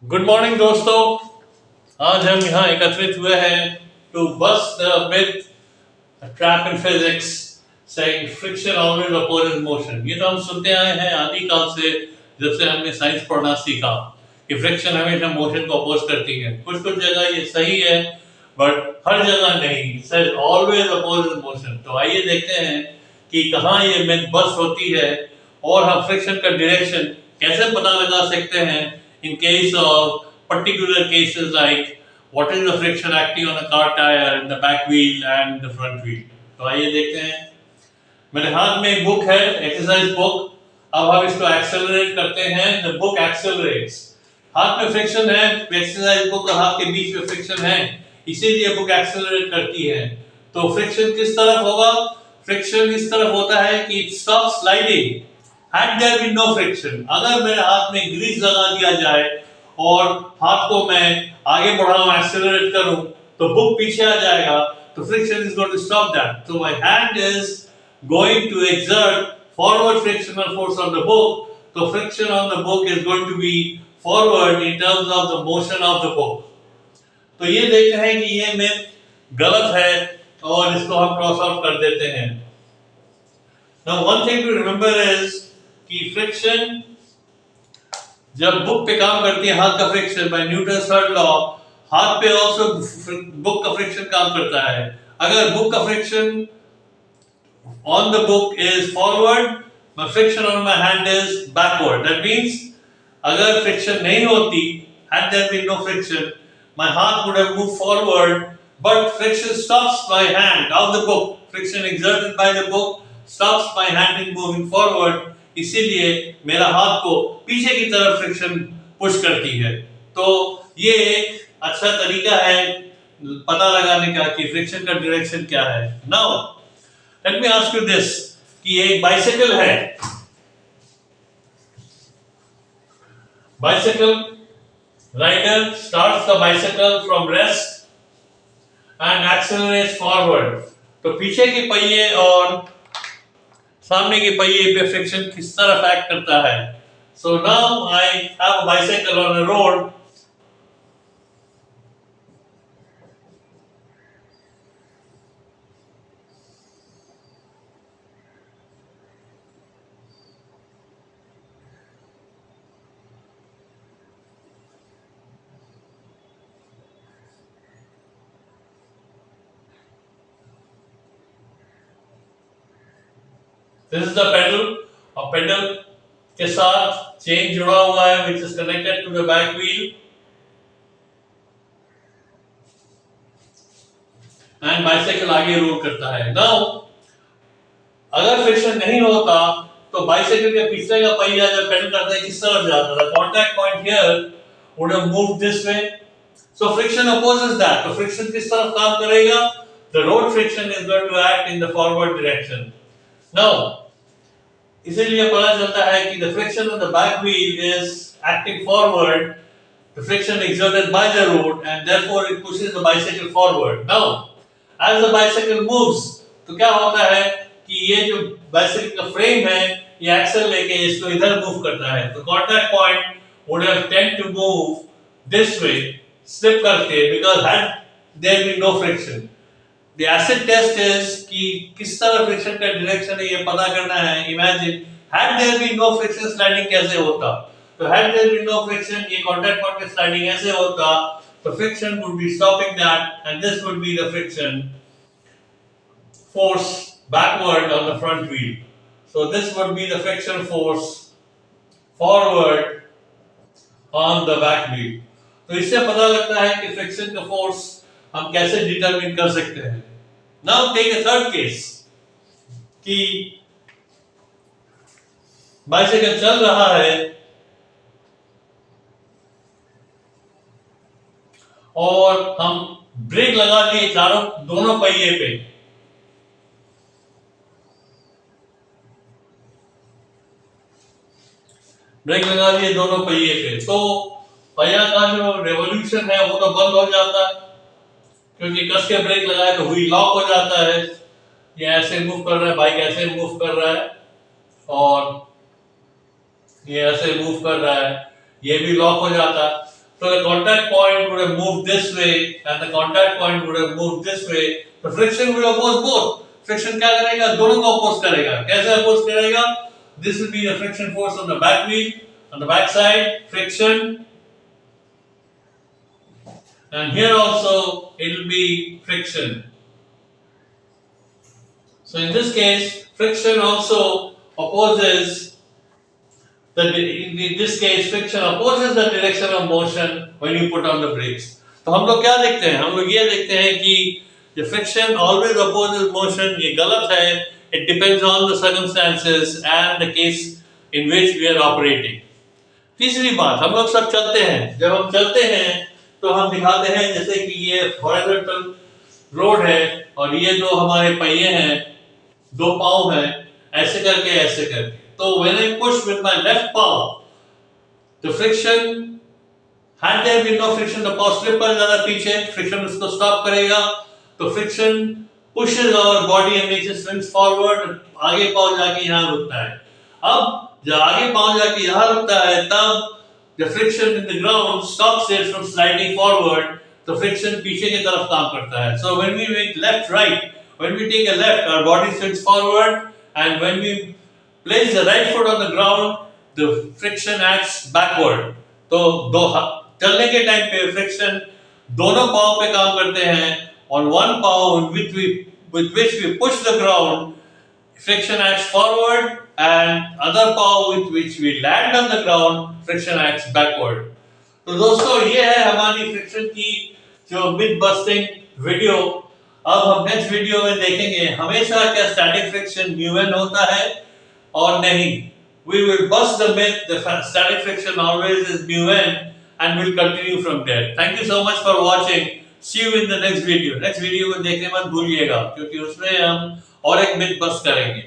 Good morning दोस्तों। आज हम यहाँ एकत्रित हुए हैं to bust the myth trap in physics saying friction always opposes motion. ये तो हम सुनते आए हैं आदिकाल से, जब से हमने साइंस पढ़ना सीखा कि फ्रिक्शन हमेशा मोशन को अपोज करती है। कुछ कुछ जगह ये सही है बट हर जगह नहीं, सेज ऑलवेज अपोजेस मोशन। तो आइए देखते हैं कि कहाँ ये मिथ बस्ट होती है और हम फ्रिक्शन का डायरेक्शन कैसे पता लगा सकते हैं in case of particular cases like what is the friction acting on the car tire in the back wheel and the front wheel। तो आइए देखते हैं। मेरे हाथ में एक बुक है, एक्सरसाइज बुक। अब हम इसको एक्सेलरेट करते हैं। The book accelerates. हाथ में फ्रिक्शन है, एक्सरसाइज बुक और हाथ के बीच में फ्रिक्शन है, इसीलिए बुक एक्सेलरेट करती है। तो फ्रिक्शन किस तरफ होगा? फ्रिक्शन इस तरफ होता है कि it stop sliding had there been no friction। अगर मेरे हाथ में ग्रीस लगा दिया जाए और हाथ को मैं आगे बढ़ाऊं, एक्सेलरेट करूं, तो बुक पीछे आ जाएगा। तो friction is going to stop that. So my hand is going to exert forward frictional force on the book। तो friction on the book is going to be forward in terms of the motion of the book। तो ये देखते हैं कि ये myth गलत है और इसको हम क्रॉस आउट कर देते हैं। Now one thing to remember is कि फ्रिक्शन जब बुक पे काम करती है, हाथ का friction by Newton third law, हाथ पे ऑल्सो बुक का फ्रिक्शन काम करता है। अगर बुक का friction on the book is forward, my friction on my hand is backward. That means अगर फ्रिक्शन नहीं होती, had there been no friction, my heart would have moved forward, but friction stops my hand of the book। Friction exerted by the book stops my hand in moving forward। इसीलिए मेरा हाथ को पीछे की तरफ friction push करती है। तो ये एक अच्छा तरीका है पता लगाने का कि फ्रिक्शन का डायरेक्शन क्या है। Now let me ask you this कि एक बाइसिकल है। Bicycle rider starts the bicycle from rest and accelerates forward. तो पीछे के पहिए और सामने के पहिए पे फ्रिक्शन किस तरह एक्ट करता है। So now I have a bicycle on a road. This is the pedal और पेडल के साथ चेन जुड़ा हुआ है which is connected to the back wheel and bicycle आगे रोल करता है। नाउ अगर फ्रिक्शन नहीं होता तो बाइसाइकिल के पिछले का पहिया जब पेडल करता है किस तरफ जाता था? Contact point here would have moved this way. So friction opposes that. तो फ्रिक्शन किस तरफ काम करेगा? The road friction is going to act in the forward direction. Now इसीलिए पता चलता है कि the friction on the back wheel is acting forward, the friction exerted by the road, and therefore it pushes the bicycle forward। Now, as the bicycle moves, तो क्या होता है कि ये जो bicycle का frame है, ये एक्सल लेके इसको इधर मूव करता है। तो contact point would have tend to move this way, slip करके, because had there been no friction। The acid test is कि किस तरह फ्रिक्शन का डायरेक्शन है ये पता करना है। Imagine had there been no friction sliding कैसे होता? तो had there been no friction, ये कांटेक्ट पॉइंट पे स्लाइडिंग ऐसे होता। तो friction would be stopping that and this would be the friction force backward on the front wheel। So this would be the friction force forward on the back wheel। तो इससे पता लगता है कि फ्रिक्शन का फोर्स हम कैसे determine कर सकते हैं। Now take a third case कि बाइसाइकिल चल रहा है और हम ब्रेक लगा दिए चारों दोनों पहिए पे। ब्रेक लगा दिए दोनों पहिए पे, तो पहिया का जो रेवोल्यूशन है वो तो बंद हो जाता है, क्योंकि कस के ब्रेक लगाए तो व्हील लॉक हो जाता है। ये ऐसे मूव कर रहा है, बाइक ऐसे मूव कर रहा है और ये ऐसे मूव कर रहा है, ये भी लॉक हो जाता है। So the contact point would have moved this way and the contact point would have moved this way. The friction will oppose both. Friction क्या करेगा? दोनों को oppose करेगा. कैसे oppose करेगा? This will be the friction force on the back wheel, on the back side, friction. And here also it will be friction. So in this case, friction also opposes in this case, friction opposes the direction of motion when you put on the brakes. तो हम लोग क्या देखते हैं? हम लोग ये देखते हैं कि the friction always opposes motion. ये गलत है. It depends on the circumstances and the case in which we are operating. तीसरी बात, हम लोग सब चलते हैं. जब हम चलते हैं तो हम दिखाते हैं जैसे कि ये horizontal रोड है और ये दो हमारे पहिए हैं, दो पाँव हैं, ऐसे करके. तो when I push with my left paw, the friction, had there been no friction, the paw slip कर जाता पीछे, friction उसको stop करेगा, तो friction pushes our body and makes it swings forward, आगे पाँव जाके यहाँ रुकता है. अब जब आगे पाँव जाके यहाँ रुकता है, तब the friction in the ground stops it from sliding forward. तो friction पीछे की तरफ काम करता है. So when we make left right, when we take a left, our body swings forward, and when we place the right foot on the ground, the friction acts backward. तो दो चलने के टाइम पे friction दोनों पाँव पे काम करते हैं. On one paw with which we push the ground, friction acts forward, and other paw with which we land on the ground, friction acts backward. तो दोस्तों ये है हमारी फ्रिक्शन की जो मिथ बस्टिंग वीडियो. अब हम नेक्स्ट वीडियो में देखेंगे हमेशा क्या स्टैटिक फ्रिक्शन म्यू होता है और नहीं. We will bust the myth. The static friction always is mu n, and we'll continue from there. Thank you so much for watching. See you in the next video. Next video को देखने मत भूलिएगा क्योंकि उसमें हम और एक myth bust करेंगे.